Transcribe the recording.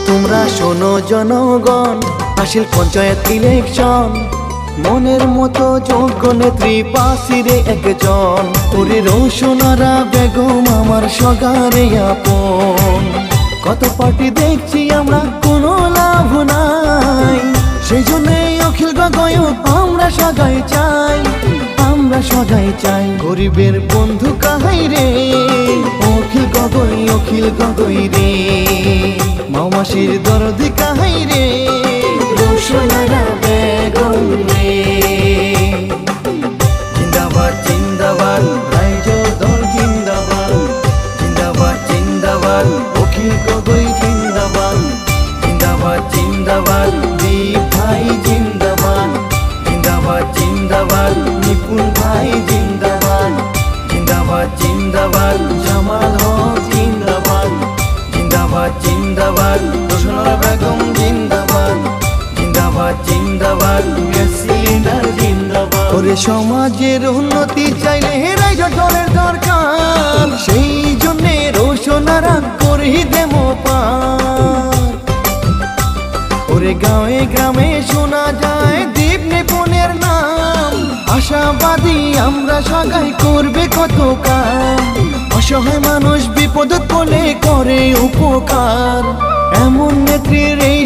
তোমরা শোনো জনগণ, আসিল পঞ্চায়েত ইলেকশন, মনের মতো যোগ্য নেত্রী পাশিরে একজন। ওরে রোশনারা বেগম আমার সগারে আপন। কত পার্টি দেখছি আমরা, কোনো লাভ নাই, সেই জন্যই অখিল গগৈ আমরা সগাই চাই, আমরা সগাই চাই। গরিবের বন্ধু কাহাই রে, অখিল গগৈ রে, মাওমাসির দরদি কাহাই রে, রোশনারা বেগম রে। জিন্দাবাদ জিন্দাবাদ রাইজো দল জিন্দাবাদ, জিন্দাবাদ জিন্দাবাদ অখিল গগৈ জিন্দাবাদ, জিন্দাবাদ জিন্দাবাদ দীপ ভাই জিন্দাবাদ, জিন্দাবাদ জিন্দাবাদ নিপুণ ভাই জিন্দাবাদ, জিন্দাবাদ জিন্দাবাদ জামাল হক জিন্দাবাদ, জিন্দাবাদ জিন্দাবাদ রোশনারা বেগম জিন্দাবাদ, জিন্দাবাদ জিন্দাবাদ গ্যাস সিলিন্ডার জিন্দাবাদ। ওরে সমাজের উন্নতি চাইলে রাইজো দলের দরকার, সেই জন্যে রোশনারা করি দেমো পার। ওরে গাঁয়ে গ্রামে শোনা যায় দীপ নিপুণের নাম, আশাবাদী আমরা সগাই করবে কত কাম। অসহায় মানুষ বিপদ পড়লে করে উপকার, এমন নেত্রীর এই